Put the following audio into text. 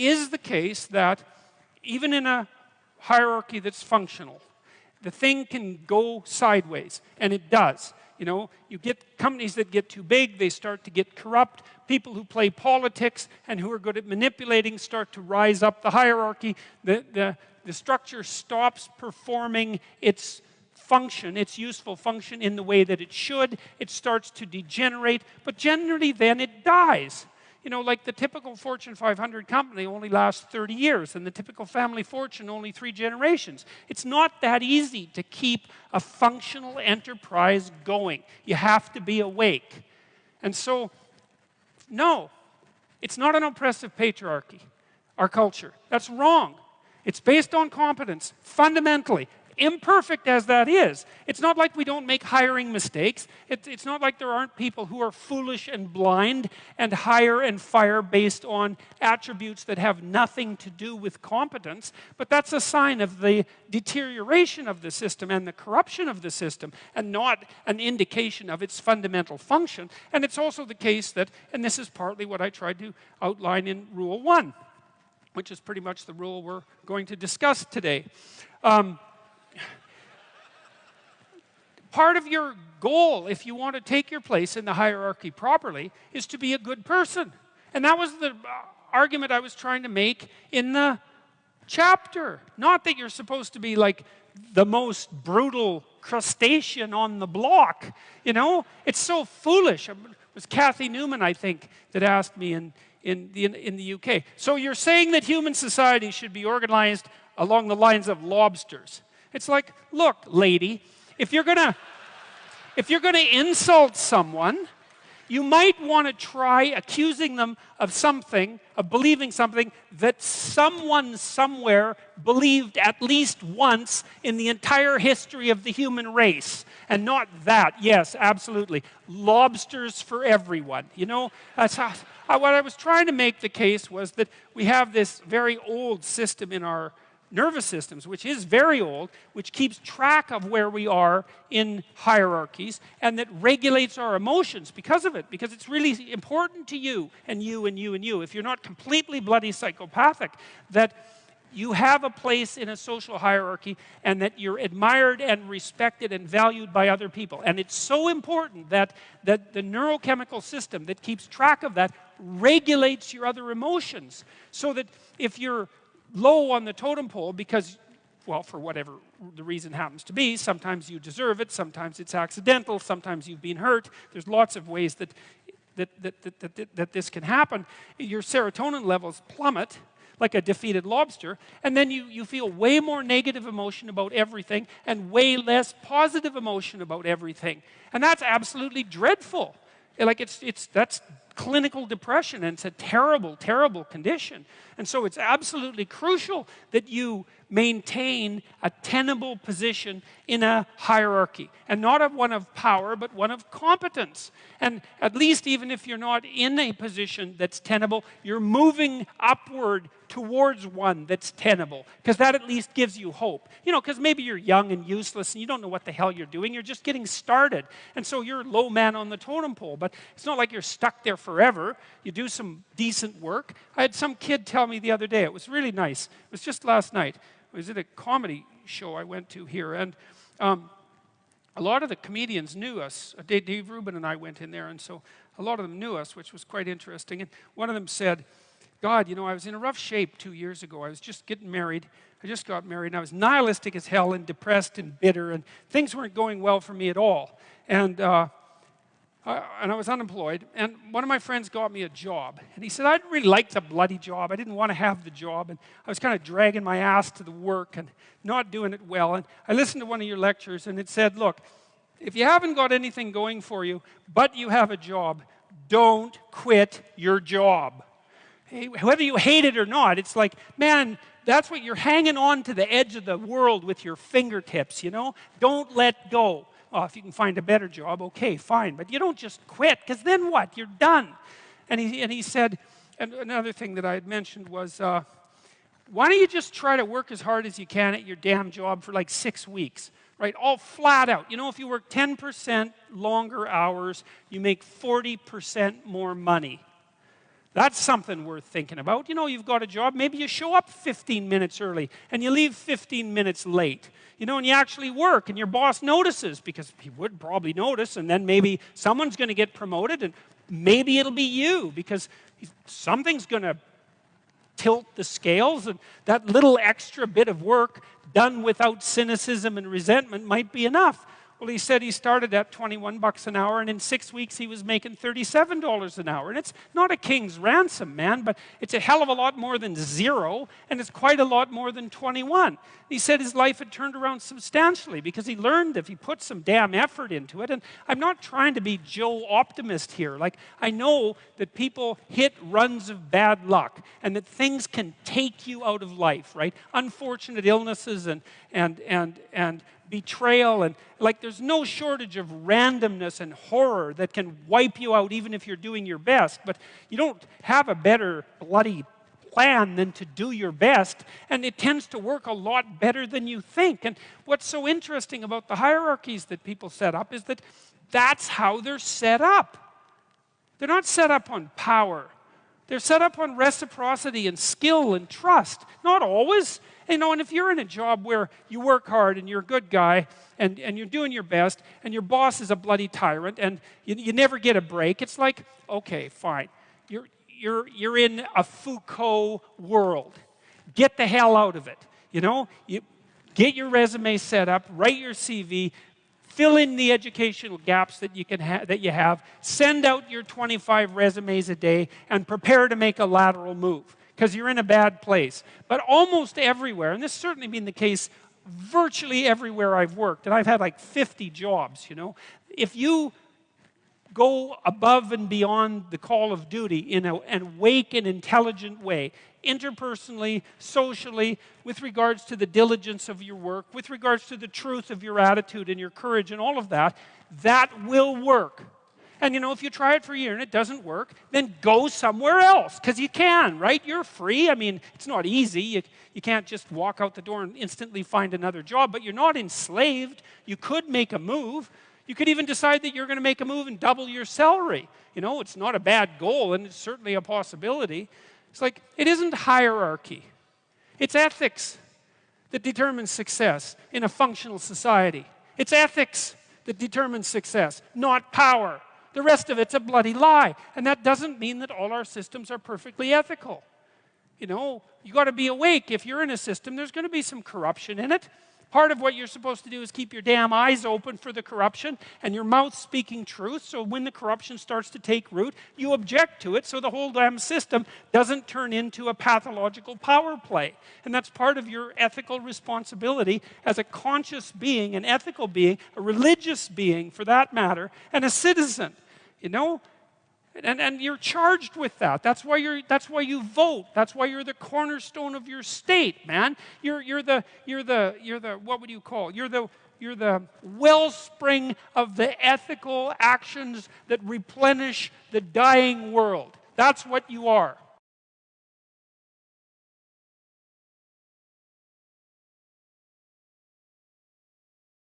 is the case that even in a hierarchy that's functional, the thing can go sideways, and it does. You know, you get companies that get too big, they start to get corrupt. People who play politics and who are good at manipulating start to rise up the hierarchy. The structure stops performing its function, its useful function in the way that it should. It starts to degenerate, but generally then it dies. You know, like the typical Fortune 500 company only lasts 30 years, and the typical family fortune only 3 generations. It's not that easy to keep a functional enterprise going. You have to be awake. And so, no, it's not an oppressive patriarchy, our culture. That's wrong. It's based on competence, fundamentally. Imperfect as that is, it's not like we don't make hiring mistakes. It's not like there aren't people who are foolish and blind and hire and fire based on attributes that have nothing to do with competence. But that's a sign of the deterioration of the system and the corruption of the system, and not an indication of its fundamental function. And it's also the case that, and this is partly what I tried to outline in Rule 1, which is pretty much the rule we're going to discuss today. Part of your goal, if you want to take your place in the hierarchy properly, is to be a good person. And that was the argument I was trying to make in the chapter. Not that you're supposed to be like the most brutal crustacean on the block. You know, it's so foolish. It was Kathy Newman, I think, that asked me in the UK. So you're saying that human society should be organized along the lines of lobsters. It's like, look, lady, if you're gonna insult someone, you might want to try accusing them of something, of believing something that someone somewhere believed at least once in the entire history of the human race. And not that. Yes, absolutely. Lobsters for everyone. You know, that's how, what I was trying to make the case was that we have this very old system in our nervous systems, which is very old, which keeps track of where we are in hierarchies, and that regulates our emotions because of it, because it's really important to you, and you, and you, and you. If you're not completely bloody psychopathic, that you have a place in a social hierarchy, and that you're admired and respected and valued by other people. And it's so important that the neurochemical system that keeps track of that regulates your other emotions, so that if you're low on the totem pole because, well, for whatever the reason happens to be, sometimes you deserve it, sometimes it's accidental, sometimes you've been hurt. There's lots of ways that this can happen. Your serotonin levels plummet like a defeated lobster, and then you feel way more negative emotion about everything and way less positive emotion about everything. And that's absolutely dreadful. Like that's clinical depression, and it's a terrible, terrible condition. And so it's absolutely crucial that you maintain a tenable position in a hierarchy, and not one of power, but one of competence. And at least even if you're not in a position that's tenable, you're moving upward towards one that's tenable, because that at least gives you hope. You know, because maybe you're young and useless and you don't know what the hell you're doing. You're just getting started. And so you're a low man on the totem pole, but it's not like you're stuck there forever. You do some decent work. I had some kid tell me the other day, it was really nice. It was just last night. I was at a comedy show I went to here, and a lot of the comedians knew us. Dave Rubin and I went in there, and so a lot of them knew us, which was quite interesting. And one of them said, God, you know, I was in a rough shape 2 years ago. I was just getting married. I just got married, and I was nihilistic as hell and depressed and bitter, and things weren't going well for me at all. And I was unemployed, and one of my friends got me a job. And he said, I didn't really like the bloody job. I didn't want to have the job, and I was kind of dragging my ass to the work and not doing it well. And I listened to one of your lectures, and it said, look, if you haven't got anything going for you, but you have a job, don't quit your job. Whether you hate it or not, it's like, man, that's what you're hanging on to the edge of the world with your fingertips, you know? Don't let go. Oh, if you can find a better job, okay, fine. But you don't just quit, because then what? You're done. And he said, and another thing that I had mentioned was, why don't you just try to work as hard as you can at your damn job for like 6 weeks, right? All flat out. You know, if you work 10% longer hours, you make 40% more money. That's something worth thinking about. You know, you've got a job, maybe you show up 15 minutes early and you leave 15 minutes late. You know, and you actually work and your boss notices, because he would probably notice, and then maybe someone's going to get promoted, and maybe it'll be you, because something's going to tilt the scales, and that little extra bit of work done without cynicism and resentment might be enough. Well, he said he started at 21 bucks an hour, and in 6 weeks he was making $37 an hour. And it's not a king's ransom, man, but it's a hell of a lot more than zero, and it's quite a lot more than 21. He said his life had turned around substantially because he learned if he put some damn effort into it. And I'm not trying to be Joe Optimist here. Like, I know that people hit runs of bad luck and that things can take you out of life, right? Unfortunate illnesses and betrayal, and like there's no shortage of randomness and horror that can wipe you out even if you're doing your best. But you don't have a better bloody plan than to do your best, and it tends to work a lot better than you think. And what's so interesting about the hierarchies that people set up is that that's how they're set up. They're not set up on power. They're set up on reciprocity and skill and trust. Not always. You know, and if you're in a job where you work hard and you're a good guy and you're doing your best and your boss is a bloody tyrant and you never get a break, it's like, okay, fine. You're in a Foucault world. Get the hell out of it. You know, you get your resume set up, write your CV, fill in the educational gaps that you have, send out your 25 resumes a day, and prepare to make a lateral move, because you're in a bad place. But almost everywhere, and this has certainly been the case virtually everywhere I've worked, and I've had like 50 jobs, you know, if you go above and beyond the call of duty in an awake and intelligent way, interpersonally, socially, with regards to the diligence of your work, with regards to the truth of your attitude and your courage and all of that, that will work. And you know, if you try it for a year and it doesn't work, then go somewhere else, because you can, right? You're free. I mean, it's not easy. You can't just walk out the door and instantly find another job, but you're not enslaved. You could make a move. You could even decide that you're going to make a move and double your salary. You know, it's not a bad goal, and it's certainly a possibility. It's like, it isn't hierarchy. It's ethics that determines success in a functional society. It's ethics that determines success, not power. The rest of it's a bloody lie. And that doesn't mean that all our systems are perfectly ethical. You know, you got to be awake. If you're in a system, there's going to be some corruption in it. Part of what you're supposed to do is keep your damn eyes open for the corruption and your mouth speaking truth, so when the corruption starts to take root, you object to it so the whole damn system doesn't turn into a pathological power play. And that's part of your ethical responsibility as a conscious being, an ethical being, a religious being for that matter, and a citizen. You know? And you're charged with that. That's why you vote. That's why you're the cornerstone of your state, man. You're the what would you call? You're the wellspring of the ethical actions that replenish the dying world. That's what you are.